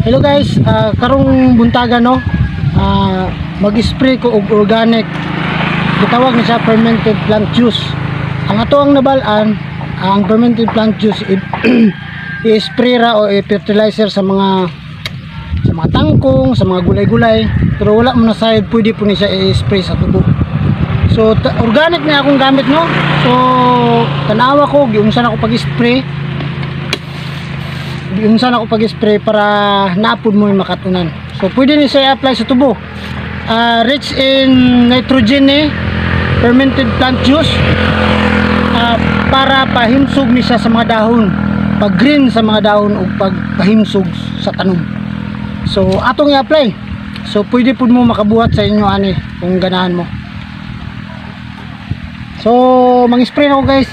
Hello guys, karong buntaga no, mag-spray ko og organic. Gitawag ni sa fermented plant juice. Ang ato ang nabalaan, ang fermented plant juice i-spray ra o i-fertilizer sa mga tangkong, sa mga gulay-gulay. Pero wala mo na side, pwede po ni siya i-spray sa tubo. So organic na akong gamit no. So tanawa ko giunsa na ako pag-spray. Giunsa na ako pag-spray para naapod mo yung makatunan. So pwede ni siya i-apply sa tubo. Rich in nitrogen fermented plant juice. Para pahimsog ni siya sa mga dahon, pag green sa mga dahon o pagpahimsog sa tanom. So atong i-apply. So pwede po mo makabuhat sa inyo ani kung ganahan mo. So mang-spray na ako guys.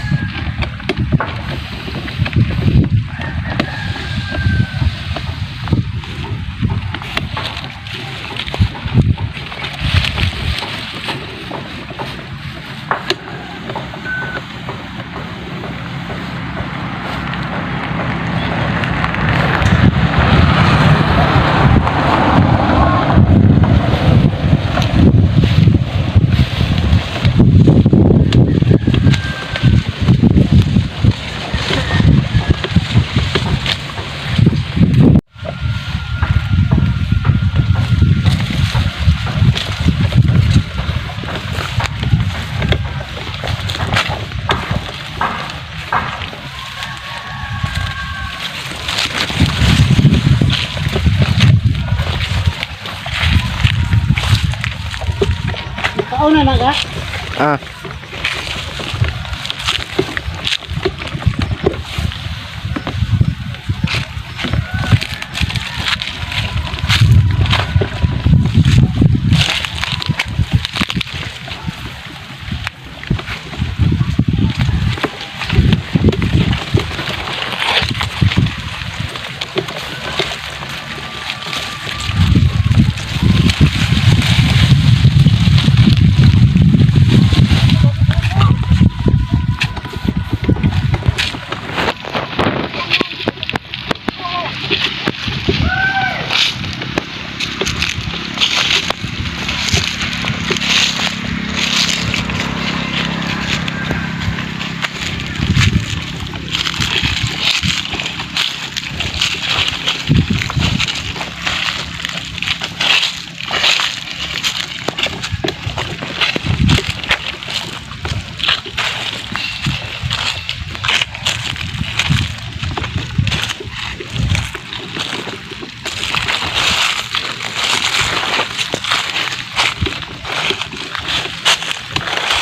Kauna na ka?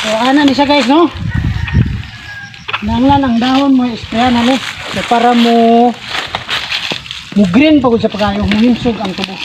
So ana ni siya guys no. Nanglan ang dahon mo isprayan na ni. So para mo green pagod sa pagkayo, muhimsog ang tubo.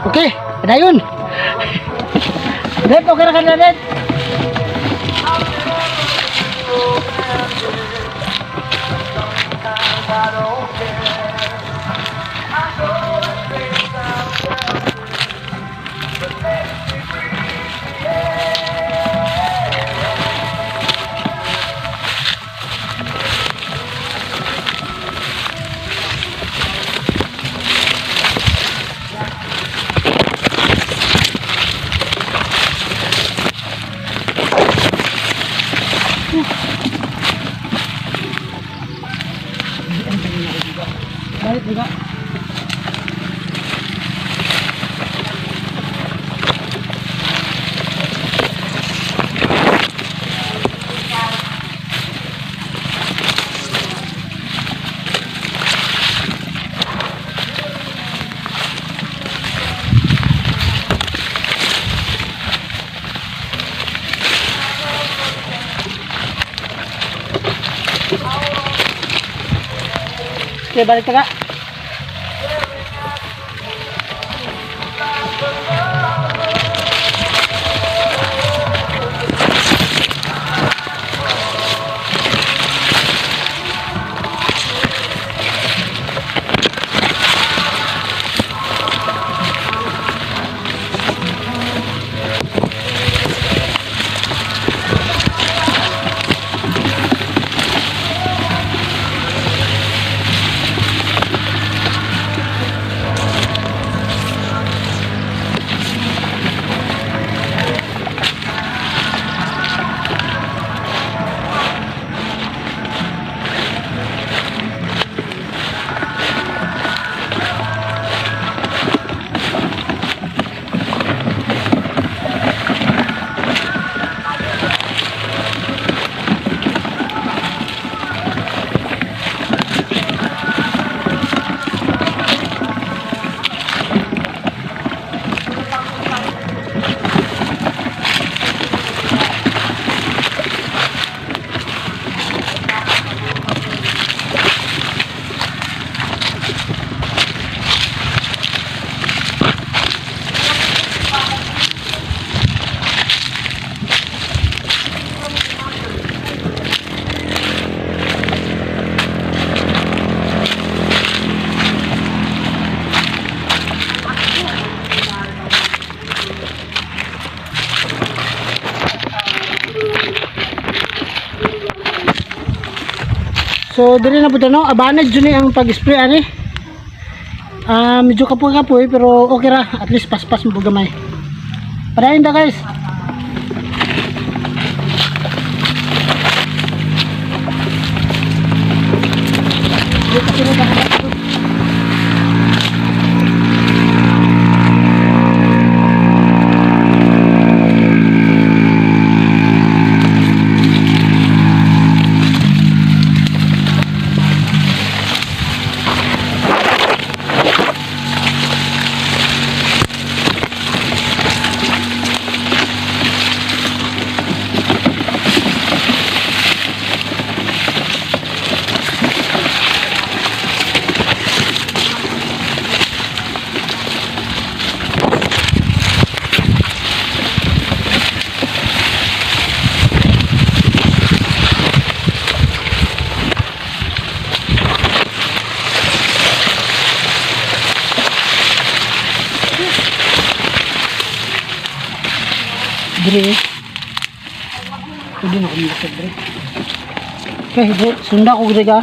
Okay, padayon. Red, okay na ka na, Red. Balik juga. Oke, balik Kak. So diri na po no, abanad jud ni ang pag-spray ani. Medyo kapoy-kapoy pero okay ra, at least paspas mo gamay. Padayon da guys. Diri. Pwede na kami sa diri. Okay, diri. Sunda ko diri ka.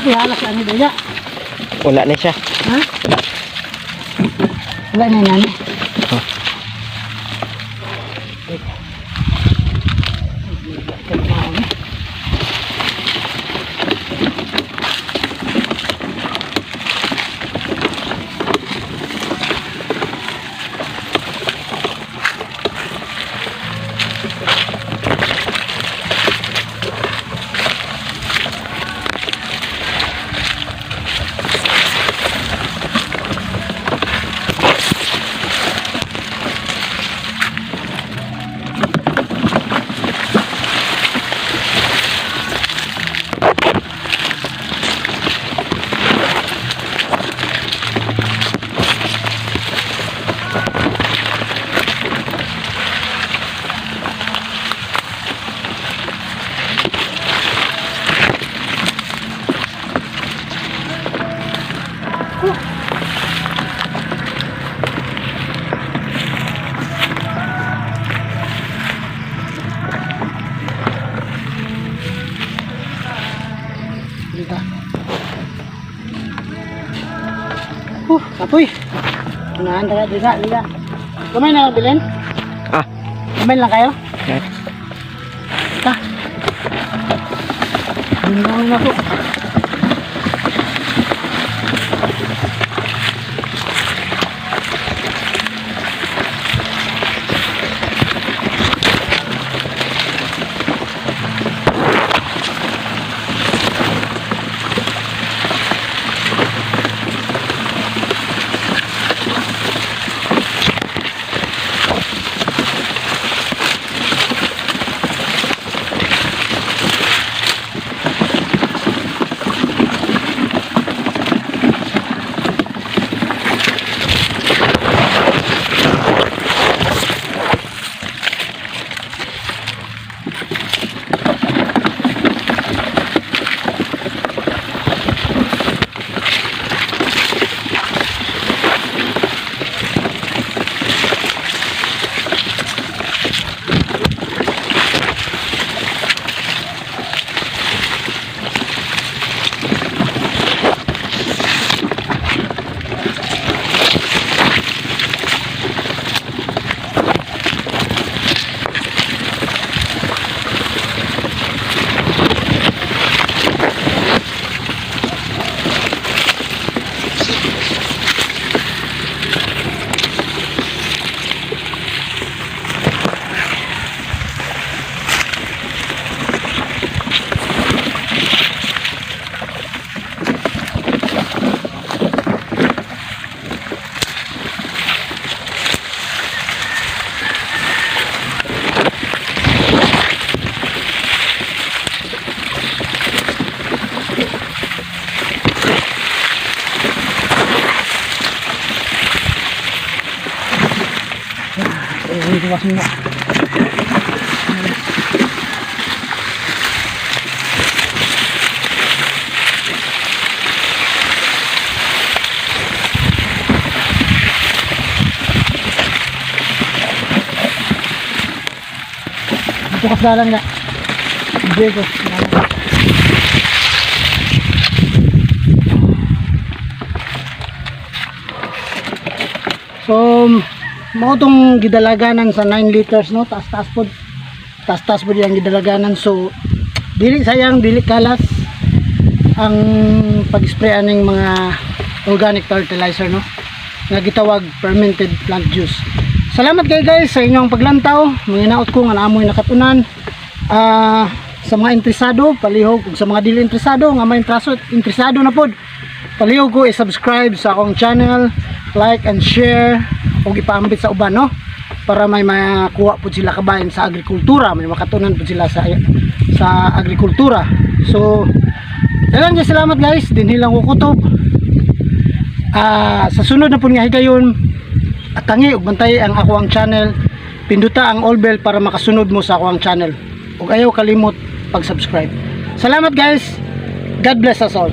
ihalas ani daya. Wala na siya. Ha? Wala na yan. Oh. Kapoy. Unahan tayo, liga. Kamay na bilhin? Ah. Kamay lang kayo? Okay. Ta. Bundaw na po. Iwas mo. Ito kasdalan nga. Diego. So, mao tong gidalaganan sa 9 liters no, taas-taas pod yang gidalaganan. So dili sayang, dili kalas ang pag-spray aning mga organic fertilizer no, nga gitawag fermented plant juice. Salamat kay guys sa inyong paglantaw. Manginaot ko nga naamoy nakatunan. Sa mga interesado palihog, ug sa mga dili interesado nga may interesado na pod, palihog ko i-subscribe sa akong channel, like and share, ug ipaambit sa uban no, para may makuha po sila kabayan sa agrikultura, may makatunan po sila sa agrikultura. So daghang salamat guys, dinhi lang ko kutob. Sa sunod na po nga higayon at tangi ug bantay ang ako ang channel, pinduta ang all bell para makasunod mo sa ako ang channel, ug ayaw kalimot pag-subscribe. Salamat guys, God bless us all.